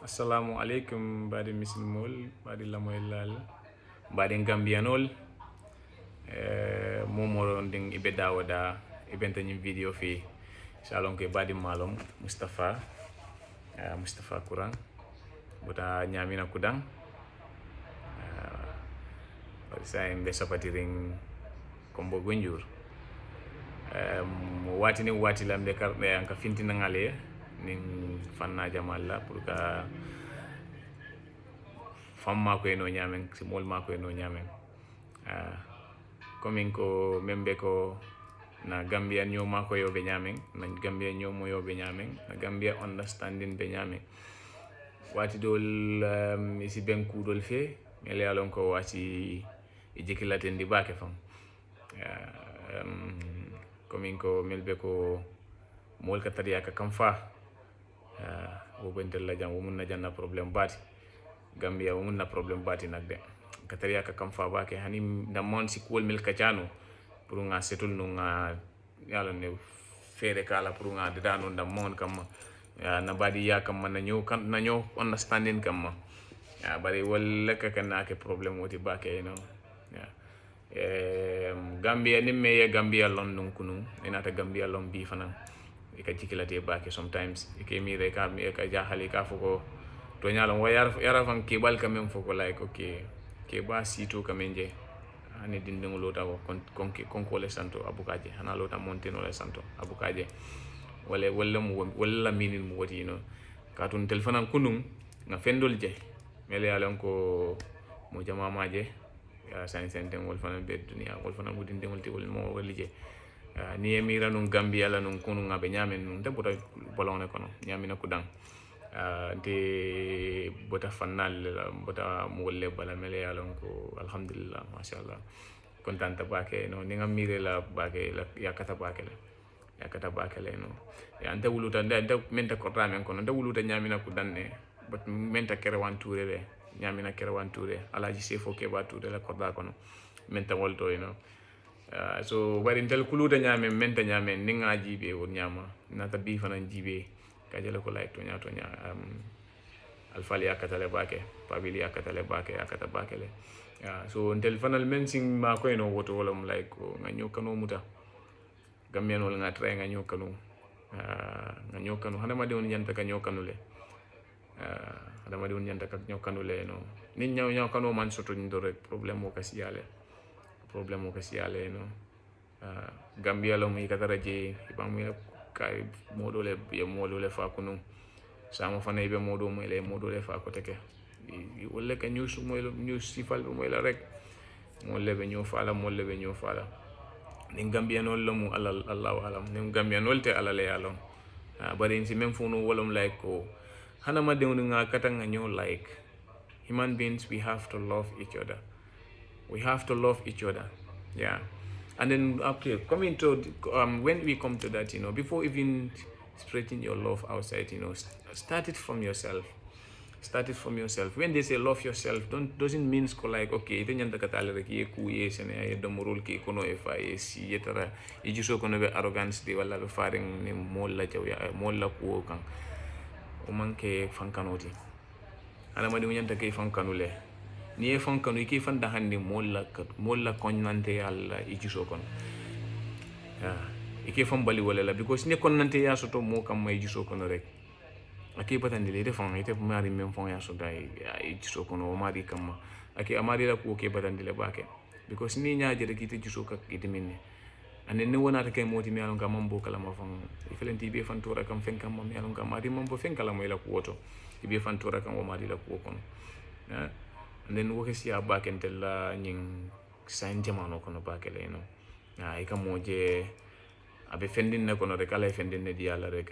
Assalamu alaikum badi misilmol badi lamoylal badi Gambianol momoron ding ibe dawada ibenta nyim video fi salon ke badi malom Mustafa Kurang buta nyamina kudang sa embe sapatiring kombo gonjur wati ni wati lambe karbe anka fintina ngale ning fanna jamalla pour ka famma ko eno nyamen si mol ma ko eno nyamen komin ko membe ko na Gambian ñoo ma ko yobe nyamen na Gambia ñoo mo yobe nyamen na Gambia understanding be nyamen wati dol isi ben kudol fe mele alon ko wati ijikilate ndi bake fam komin ko melbe ko mol ka tariya ka kamfa wo bentel la jam wo mun na janna problème bati Gambia wo mun na problème bati nak de ka tariya ka kamfa bake hani da mon si kol mel ka chano pour nga setul no nga yalla ne fere kala pour nga de dano da mon kam na badi ya kam na ñew kan na ñew understanding kam ya bari wala ka kana ke problème woti bake no ya Gambia ni me ya Gambia lon nun kunu ina ta Gambia lon bi fanan ka jikilate bake sometimes ke mi re ka mi ka jahali ka fuko to nyalon wa yara fan ke bal kam fuko like okay ke ba sito kamenje ani dindingo lota ko le santo abukaje hana lota monteno le santo abukaje wala minin mu woti no katun telefonan kunun nga fendol je mele yalon ko mo jama maje ya san senten wol fanan be dunia wol fanan budin dengol ti wol mo walije ni emira nun Gambia la nun kunu ngabe nyamen nun te bota bolone kono nyamina kudang de bota fanal la bota mo wolle bala mele yalon ko alhamdulillah mashallah kontanta bake no ni ngamire la bake la yakata bake le no ya anta wuluta nda menta ko ramen kono nda wuluta nyamina kudanne but menta kerewan toure le nyamina kerewan toure alaji sefo ke ba toure la korda kono menta wolto so bari ntel kuluta nyame menta nyame ninga jibe won nyama nata bi fanan jibe kajele ko lay tonya alfali akatale bake pabili akatale bake akata bake le so ntel fanal mensing ma ko eno woto wala mu like ko nganyo kano muta Gambian wala ngatre nganyo kanu hana ma de won nyanta ka nyokanu le hana ma de won nyanta ka nyokanu le no nin nyaw kanu man soto ndore problème o kasiyale no Gambia lo mi katara je ibam mi kay modole be modole fa kunu sama fana be modo mo le modole fa ko teke wala ka news sifal mo la rek mo lebe ñoo faala ni Gambian wala mu allahu alam ni Gambian wolte alale yalon bari si même funu wolom like ko hana ma dewu nga katanga ñoo like human beings we have to love each other yeah. And then after coming to when we come to that, before even spreading your love outside, start it from yourself. When they say love yourself, doesn't mean like okay, ito nyanta katale rek ye ku ye sene ye domorul ki kono e fa ye si yetara e juso kono be arrogance di wala be faring ni molla jaw ya molla ku kan o manke fankanoti ana ma di nyanta kay fankanule ni e fankanu ki fan da hande molla konnante yalla e juso kono e ke fam bali wala la because ne konnante ya soto mo kam may juso kono rek aki batandi le defon ite mari men fon ya so dai ai jiso kono mari kam aki amari la ko ke batandi le bake because ni nyaaje de kite jiso ka ite minne ane ne wona ta kay moti mi alon kam mambo kala ma fon iflenti be fan tora kam fen kam mi alon kam mari mambo fen kala mo ila ko woto be fan tora kam o mari la ko kono and then wo ke sia bake entella nyin sain jamano kono bake le ai kam moje abe fendin ne kono rek ala fendin ne diala rek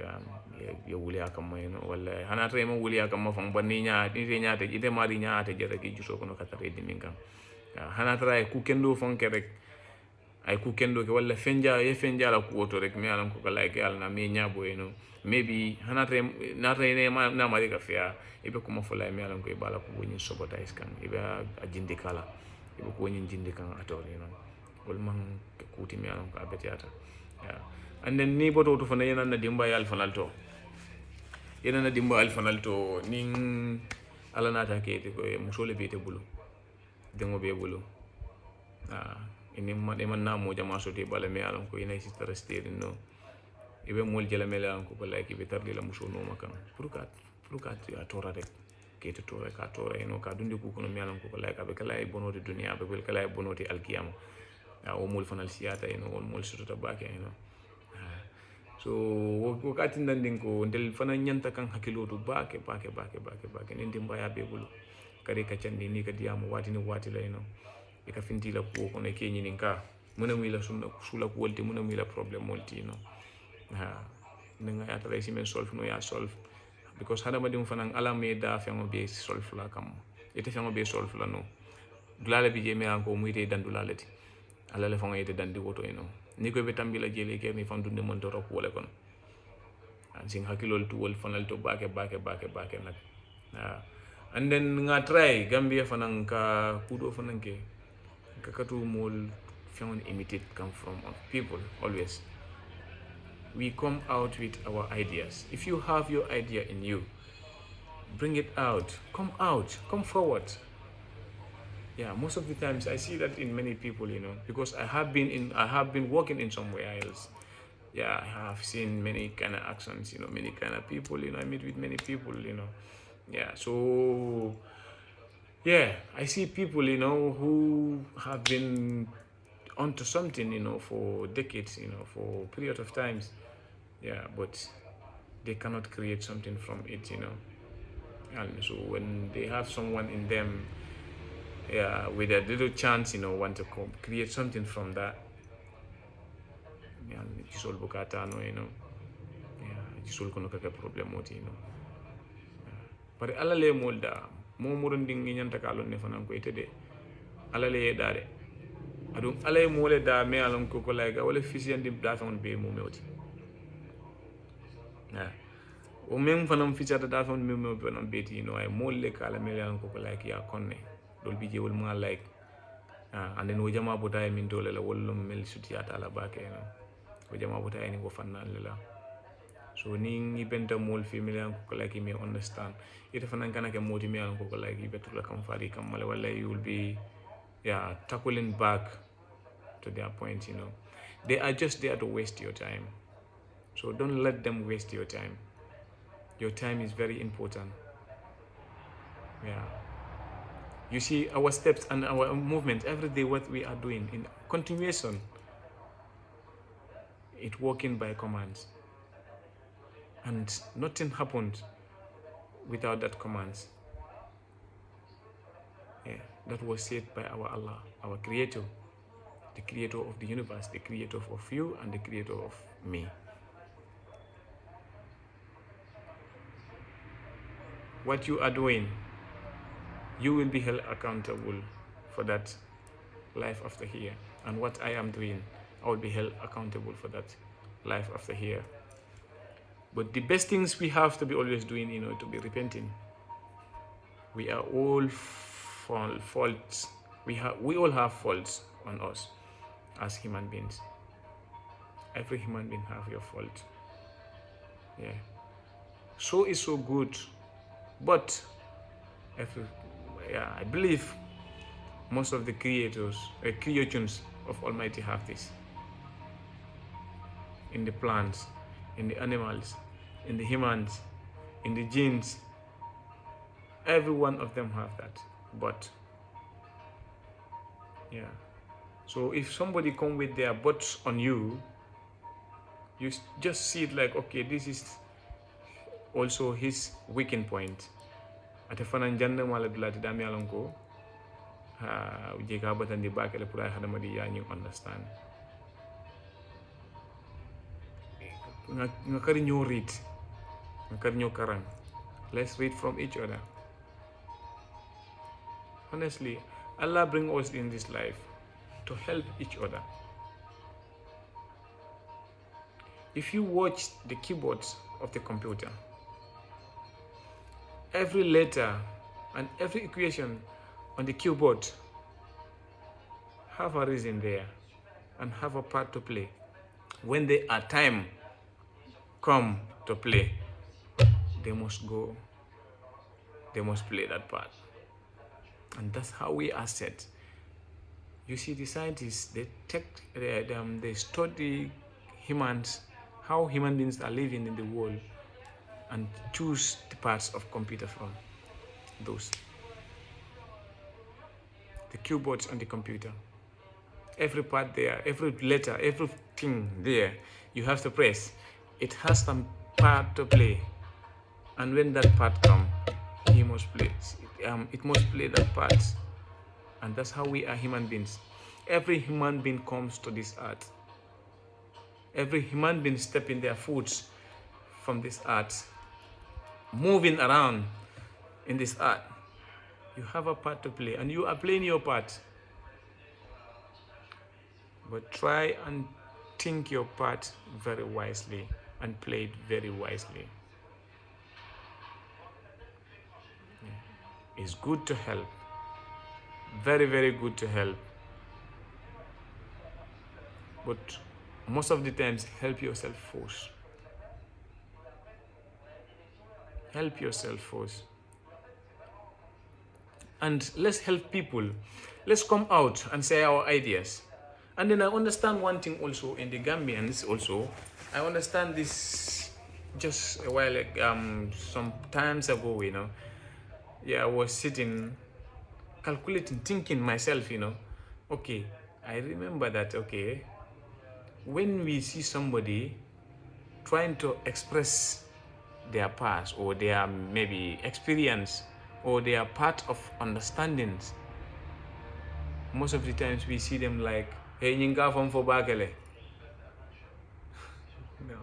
yo wuli akam no wala hana tre mo wuli akam fam banni nyaate ite mari nyaate jere ki juso kono katare di mingam hana tra ku kendo fonke rek ay ku kendo ke wala fenja la ku oto rek mi alam ko kala ke alna mi nyabo maybe hana tre na tre ne na mari ka fia ibe ko mo fola mi alam ko bala ko woni sabotage kan ibe a jindi kala ibe ko woni jindi kan atori wol man ko kuti mi alam ko abetiata and then ni boto to fana yana na dimba yal fanal to ina na dimba alfanal to ning ala nata kete ko musole bete bulu dengo be bulu ini man na mo jama so te bala me alon ko ina sistara steri no ibe mol jela mele an ko like ibe tardi la muso no makan pourka ya tora rek kete tora ka tora eno ka dundi ku kono me alon ko like abe kala e bonoti dunia abe kala e bonoti alkiyama o mol fanal siata eno on mol sotota bake eno so wakati ndandin ko ndel fana nyanta kan hakilotu bake nen dimba ya be bulu kare ka candi ni ka diamo wati ni wati la eno e ka finti la ko kono ke nyini ka muna mi la sunna sula ko wolti muna mi la problem molti no nga ya tara si men solve no ya solve because hada madim fana ala me da fe mo be solve la kam ite fe mo be solve la no dulale bi je me anko muite dandulale ti ala le fanga ite dandi woto eno ni ko be tambila jele ke ni fan dunde mon to rok wala kon sing hakilol to wol fanal to bake nak and then nga try Gambia fanan ka kudo fanan ke kakatu mol found imitate come from people always we come out with our ideas. If you have your idea in you, bring it out, come forward. Yeah, most of the times I see that in many people, because I have been working in somewhere else. Yeah, I have seen many kind of actions, many kind of people, I meet with many people, yeah, so yeah, I see people, who have been onto something, for decades, for a period of times, yeah, but they cannot create something from it, and so when they have someone in them, yeah, with a little chance, want to create something from that, yeah, jisol bukata no, yeah, jisol kono kaka problem oti, but ala le molda mo murunding nyanta kalon ne fanan ko itede ala le dare adum ala mole da me alon ko ko layga wala fisiyandi da fon be mo mewti o men fanam fisata da fon me mo be non beti ay molle kala me alon ko ko like ya konne dol bi jewol ma like and then wo jama bota min dole la wollo mel sutiyata la bake wo jama bota ni wo fannan la so ni benta mol female ko like me understand ita fanan kana ke moti me ko like betul la kam fari kam mala wala you will be tackling back to their point, they are just there to waste your time, so don't let them waste your time. Your time is very important. Yeah, you see our steps and our movement every day, what we are doing in continuation, it working by commands, and nothing happened without that commands. Yeah, that was said by our Allah, our creator, the creator of the universe, the creator of you and the creator of me. What you are doing, you will be held accountable for that life after here. And what I am doing, I will be held accountable for that life after here. But the best things we have to be always doing, to be repenting. We are all faults. We all have faults on us as human beings. Every human being have your fault. Yeah. So is so good, but I believe most of the creations of Almighty have this. In the plants, in the animals, in the humans, in the genes, every one of them have that. But yeah, so if somebody come with their butts on you, you just see it like, okay, this is also his weakening point. Ate fanan jande mala dulati dami alonko ujeka batandi bakele pura hadama di yani understand ngakari nyo read ngakari nyo karang. Let's read from each other. Honestly, Allah bring us in this life to help each other. If you watch the keyboards of the computer, every letter and every equation on the keyboard have a reason there and have a part to play. When they are time come to play, they must go, they must play that part. And that's how we are set. You see, the scientists, they study humans, how human beings are living in the world, and choose the parts of computer from those. The keyboards on the computer. Every part there, every letter, everything there, you have to press. It has some part to play. And when that part comes, he must play. It must play that part. And that's how we are human beings. Every human being comes to this earth. Every human being stepping their foot from this earth, moving around in this earth. You have a part to play, and you are playing your part. But try and think your part very wisely and play it very wisely. It's good to help. Very, very good to help. But most of the times, help yourself first. Help yourself first. And let's help people. Let's come out and say our ideas. And then I understand one thing also in the Gambians also. I understand this just a while, some times ago, Yeah, I was sitting, calculating, thinking myself, Okay, I remember that, okay, when we see somebody trying to express their past or their maybe experience or their part of understandings, most of the times we see them like, hey, nyinga from for bagale. No.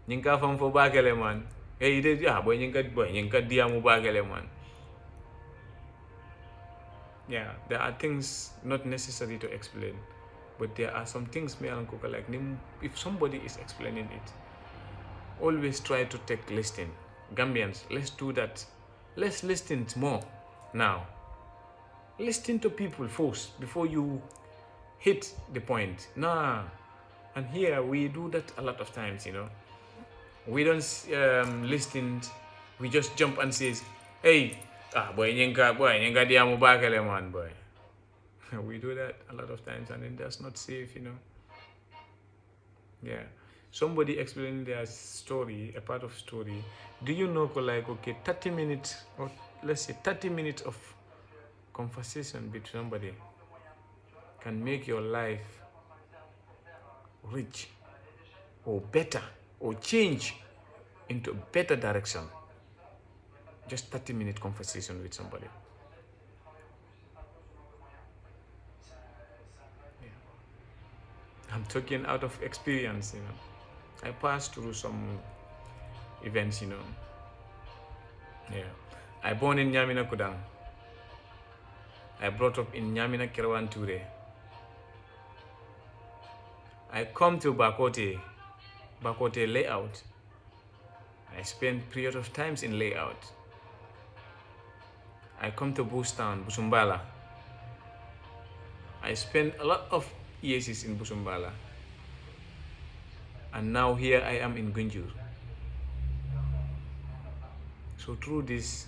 Nyinga from for bagale, man. Hey, boy, nyinga diamu bagale, man. Yeah, there are things not necessary to explain, but there are some things me and Coca like, if somebody is explaining it, always try to take listening. Gambians, let's do that. Let's listen more now. Listen to people first before you hit the point. Nah. And here we do that a lot of times, We don't listen, we just jump and say, hey, boy, nyinga diamu bakale, man, boy. We do that a lot of times, and then that's not safe, Yeah. Somebody explaining their story, a part of story. Do you know, like, okay, 30 minutes, or let's say 30 minutes of conversation with somebody can make your life rich or better or change into a better direction. Just 30-minute conversation with somebody. Yeah. I'm talking out of experience, I passed through some events, Yeah. I born in Nyamina Kudang. I brought up in Nyamina Kirawan Ture. I come to Bakote layout. I spend period of times in layout. I come to Bustown, Busumbala. I spent a lot of years in Busumbala. And now here I am in Gunjur. So through this,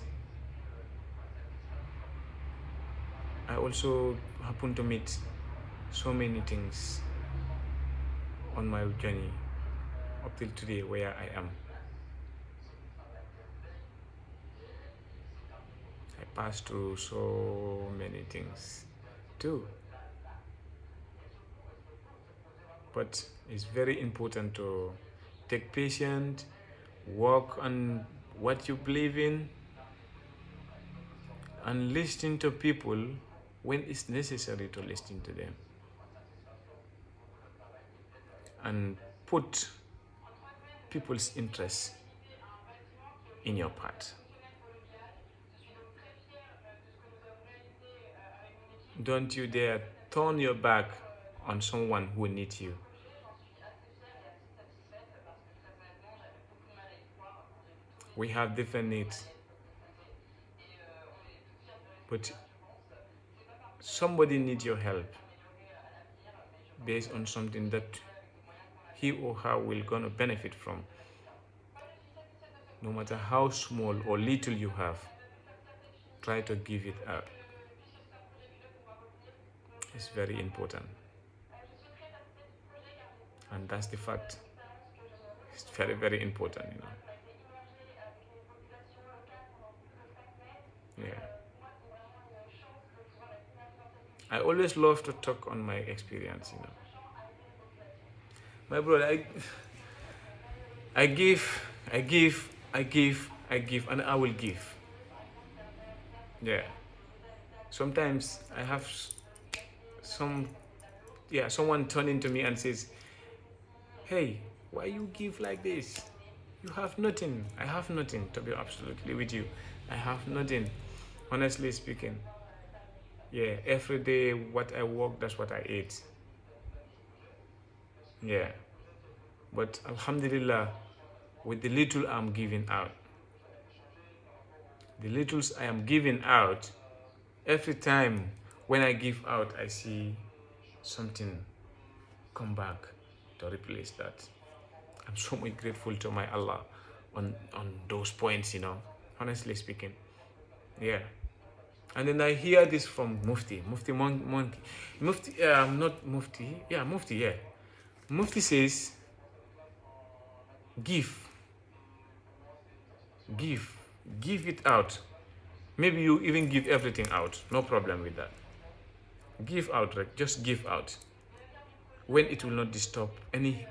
I also happen to meet so many things on my journey up till today where I am. I passed through so many things too. But it's very important to take patience, work on what you believe in, and listen to people when it's necessary to listen to them. And put people's interests in your part. Don't you dare turn your back on someone who needs you. We have different needs, but somebody needs your help based on something that he or her will gonna benefit from. no matter how small or little you have, try to give it out. It's very important, and that's the fact. It's very, very important, Yeah. I always love to talk on my experience, My brother, I give, I give, I give, I give, and I will give. Yeah. Sometimes I have someone turning to me and says, "Hey, why you give like this? You have nothing." I have nothing, to be absolutely with you. I have nothing, honestly speaking. Yeah, every day what I work, that's what I eat. Yeah. But Alhamdulillah, with the little I'm giving out, the littles I am giving out, every time when I give out, I see something come back to replace that. I'm so much grateful to my Allah on those points, honestly speaking. Yeah. And then I hear this from Mufti Monkey. Mufti, not Mufti, yeah, Mufti, yeah. Mufti says, give, give, give it out. Maybe you even give everything out, no problem with that. Give out, right? Just give out. When it will not disturb any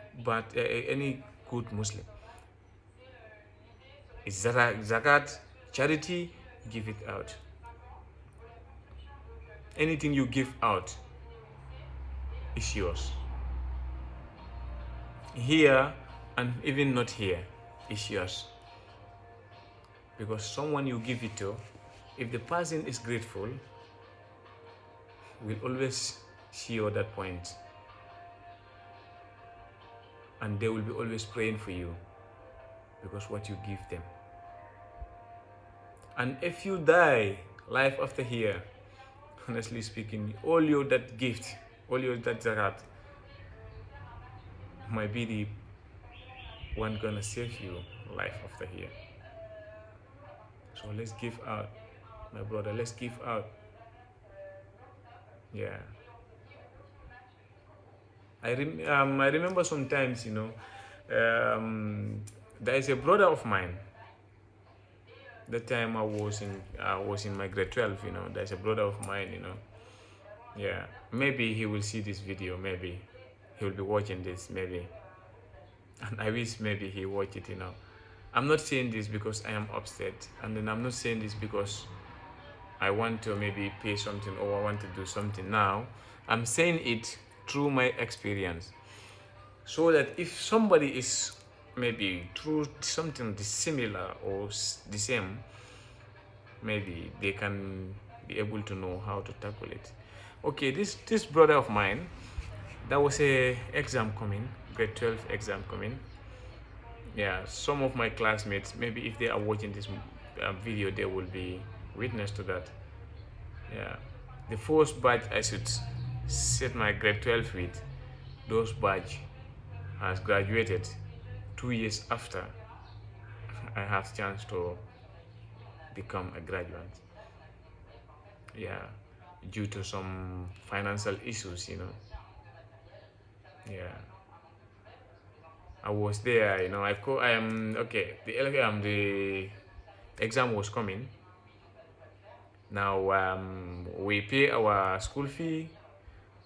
good Muslim. It's zakat, charity, give it out. Anything you give out is yours. Here and even not here is yours. Because someone you give it to, if the person is grateful, will always see you at that point. And they will be always praying for you because what you give them. And if you die, life after here, honestly speaking, all your that gift, all your that zakat, might be the one gonna save you life after here. So let's give out, my brother, let's give out. Yeah. I remember sometimes, there is a brother of mine. That time I was in my grade 12, there's a brother of mine, Yeah. Maybe he will see this video, maybe he will be watching this, maybe. And I wish maybe he watch it, I'm not saying this because I am upset, and then I'm not saying this because I want to maybe pay something or I want to do something now. I'm saying it through my experience, so that if somebody is maybe through something similar or the same, maybe they can be able to know how to tackle it. Okay, this brother of mine, that was a exam coming, grade 12 exam coming. Yeah, some of my classmates, maybe if they are watching this video, they will be witness to that. Yeah, the first batch I should set my grade 12 with, those batch has graduated 2 years after I have chance to become a graduate. Yeah, due to some financial issues, Yeah, I was there, I am okay. The exam was coming. Now we pay our school fee,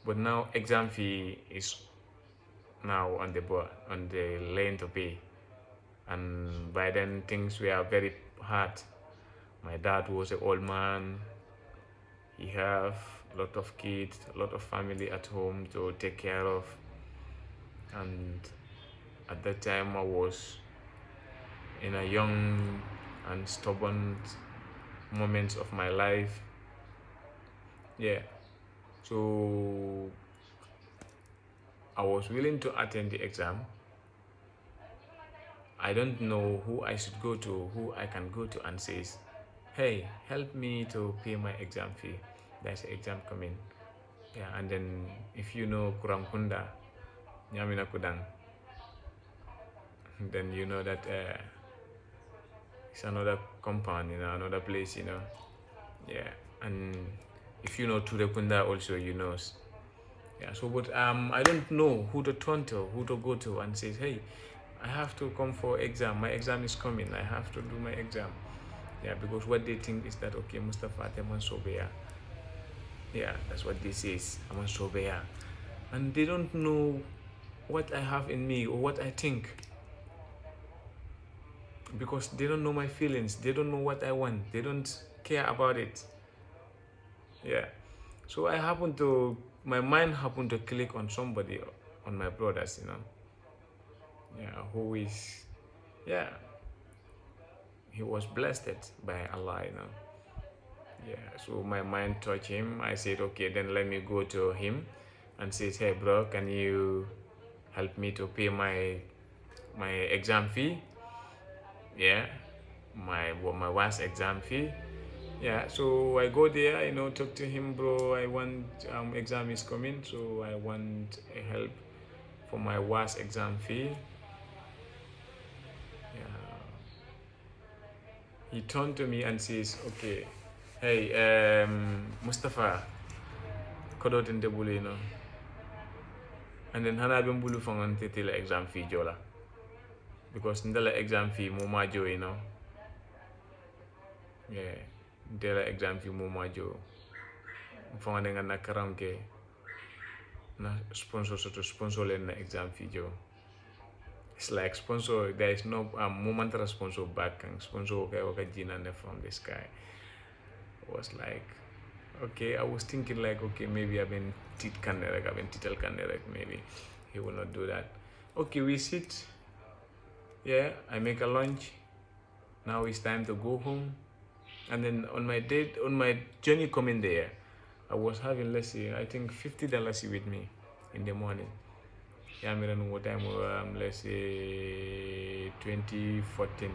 but now exam fee is now on the lane to pay. And by then things were very hard. My dad was an old man. He have a lot of kids, a lot of family at home to take care of. And at that time I was in a young and stubborn moments of my life. Yeah. So I was willing to attend the exam. I don't know who I should go to, who I can go to and says, "Hey, help me to pay my exam fee. There's an exam coming." Yeah, and then if you know Kurangkunda, Nyamina Kudang, then you know that It's another compound, another place. Yeah, and if you know Turekunda also, Yeah, so but I don't know who to turn to, who to go to and say, hey, I have to come for exam. My exam is coming. I have to do my exam. Yeah, because what they think is that okay, Mustafa Teman Sobeya. Yeah, that's what this is. I'm a Sobeya. And they don't know what I have in me or what I think. Because they don't know my feelings. They don't know what I want. They don't care about it. Yeah. So my mind happened to click on somebody, on my brothers. Yeah, who is, yeah, he was blessed by Allah. Yeah, so my mind touched him. I said, okay, then let me go to him and say, hey, bro, can you help me to pay my exam fee? Yeah, my last exam fee. Yeah, so I go there, talk to him, bro. I want exam is coming, so I want a help for my last exam fee. Yeah, he turned to me and says, okay, hey, Mustafa, kodot in the bully. And then hana been bulu fangan titila exam fee jola. Because ndala exam fee muma jo. Yeah, ndala exam fee muma jo. Fangan dengan na karam ke na sponsor len na exam fee jo. It's like sponsor, there is no moment sponsor back and sponsor okay jina from the sky. It was like, okay, I was thinking like, okay, maybe I've been title kanderek, maybe he will not do that. Okay, we sit. Yeah, I make a lunch. Now it's time to go home. And then on my journey coming there, I was having, let's say, I think $50 with me in the morning. Yeah, I don't know what time, let's say 2014.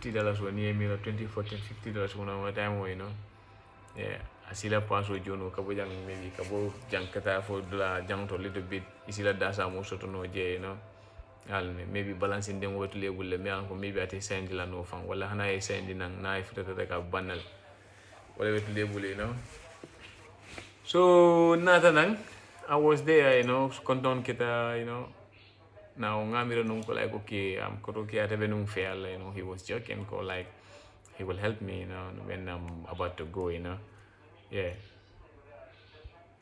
$50 when near me, 2014, $50 when time, Yeah, asila paso jono kabo jang maybe kabo jang kata for la jang to little bit isila dasa mo soto no je maybe balancing them what level le me anko maybe ate send la no fan wala hana e send nang na ifta ka banal wala wet level. So nata nang I was there, konton kita, now ngamiro nung ko like okay, koto ki ate benung fair, he was joking ko like he will help me, when I'm about to go, Yeah.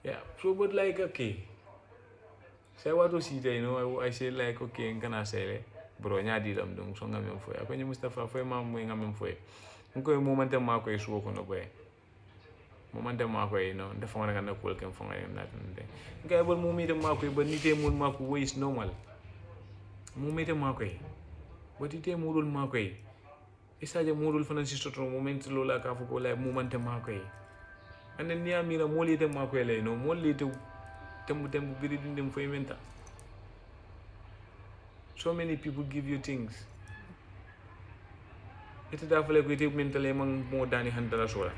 Yeah. So but like okay. Say what was it, I say like okay, can say bro nyadi dam dong so ngam foi. Ako ni Mustafa foi mam mo ngam foi. Ngko moment ma ko suwo ko no boy. Moment ma ko defo nga na ko ken fo nga na tan. Ngay bol mo mi de ma ko ba nité mun ma ko is normal. Mo mi de ma ko. But ite murul ma ko. Isa je murul fanan si soto moment lola ka fu ko like moment ma ko. And then near me, molly them makwele, molly to tembu biridin them for inventa. So many people give you things. It is like we take mentally among more than $100.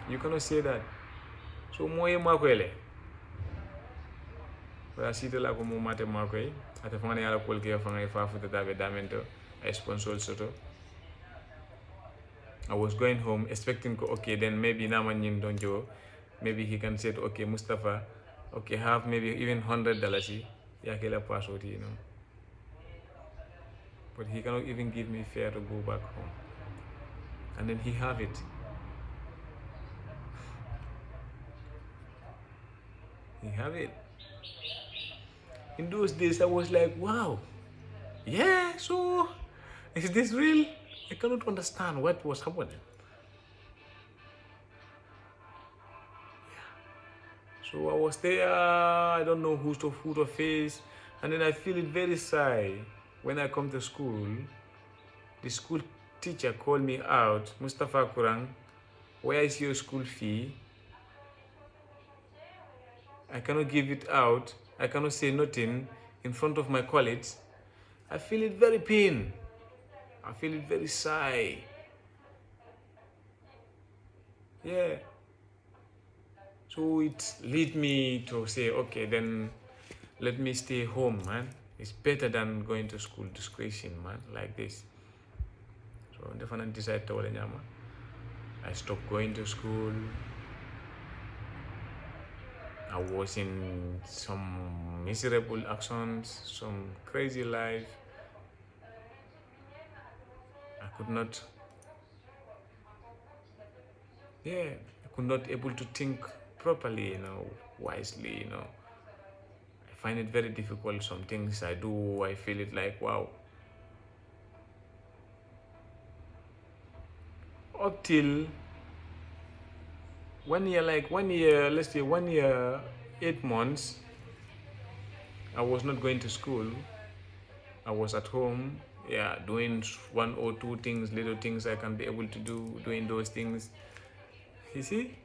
You cannot say that. So more makwele. But I see the like more matter makwe. At the funny ala quality of a far for the damento, I sponsor soto. I was going home expecting, okay, then maybe Naman don't Joe, maybe he can say, okay, Mustafa, okay, have maybe even $100, yeah, kila password, But he cannot even give me fare to go back home. And then he have it. He have it. In those days, I was like, wow, yeah, so is this real? I cannot understand what was happening. So I was there, I don't know who to face, and then I feel it very shy when I come to school. The school teacher called me out, Mustafa Kurang, where is your school fee? I cannot give it out. I cannot say nothing in front of my colleagues. I feel it very pain. I feel it very shy. Yeah. So it lead me to say, okay, then let me stay home, man. It's better than going to school disgracing, man, like this. So definitely decide to I stopped going to school. I was in some miserable actions, some crazy life. I could not, I could not able to think properly, wisely, I find it very difficult. Some things I do, I feel it like, wow. Up till 1 year, let's say 1 year, 8 months, I was not going to school. I was at home, doing one or two things, little things I can be able to do, doing those things. You see?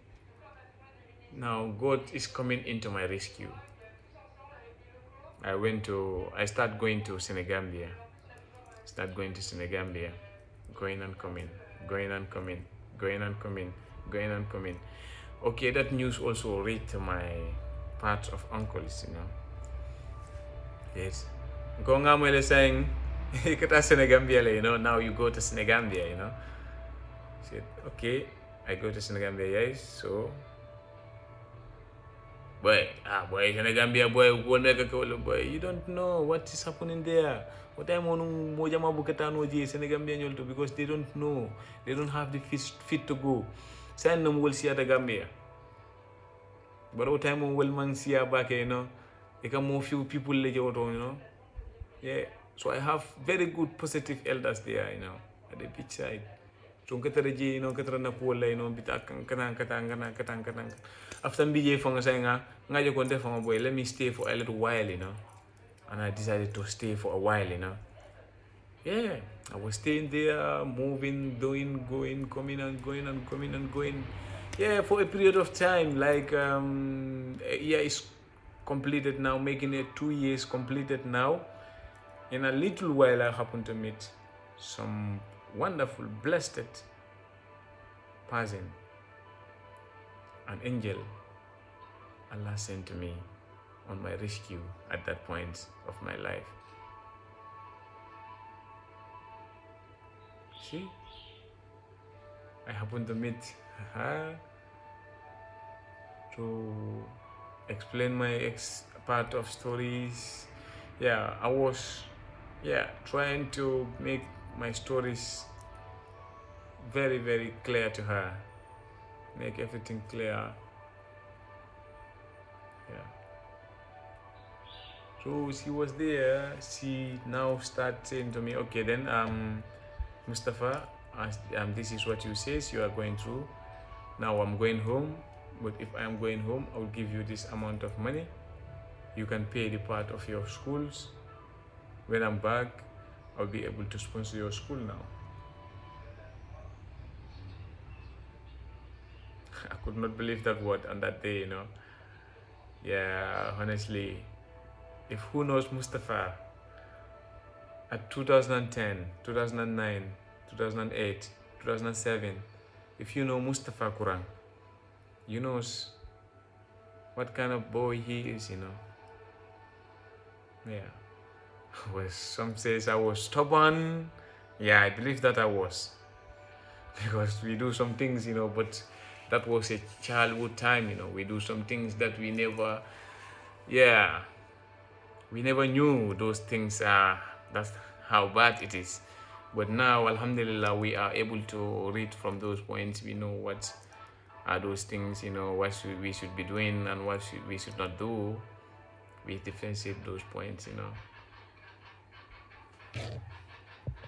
Now God is coming into my rescue. I start going to Senegambia. Going and coming, going and coming, going and coming, going and coming. Okay, that news also reached my part of uncles. Yes. Going on saying, Kata Senegambia, now you go to Senegambia. Said, okay, I go to Senegambia, yes, so boy, Senegambia boy, you don't know what is happening there. What I'm on Mojama Bukatano Senegambia Nyolto, because they don't know. They don't have the fit to go. Send them will see at the Gambia. But what time will man see back, they can more few people later, Yeah. So I have very good positive elders there, at the beach side. So katara je katara na kuola bita katang. After BJ fanga saying ngaje konte fanga boy, let me stay for a little while, and I decided to stay for a while, Yeah, I was staying there, moving, doing, going, coming and going and coming and going. Yeah, for a period of time, like a year is completed now, making it 2 years completed now. In a little while, I happened to meet some wonderful, blessed person, an angel Allah sent to me on my rescue at that point of my life. See, I happened to meet her to explain my part of stories. Yeah, I was trying to make my stories very, very clear to her, make everything clear. Yeah. So she was there. She now started saying to me, okay, then Mustafa, this is what you says you are going through. Now I'm going home, but if I am going home, I'll give you this amount of money. You can pay the part of your schools. When I'm back, I'll be able to sponsor your school now. I could not believe that word on that day, Yeah, honestly, if who knows Mustafa at 2010, 2009, 2008, 2007, if you know Mustafa Quran, you know what kind of boy he is, Yeah. Some says I was stubborn. Yeah, I believe that I was. Because we do some things, but that was a childhood time, we do some things that we never knew those things are, that's how bad it is. But now, alhamdulillah, we are able to read from those points. We know what are those things, what we should be doing and what we should not do. We differentiate those points,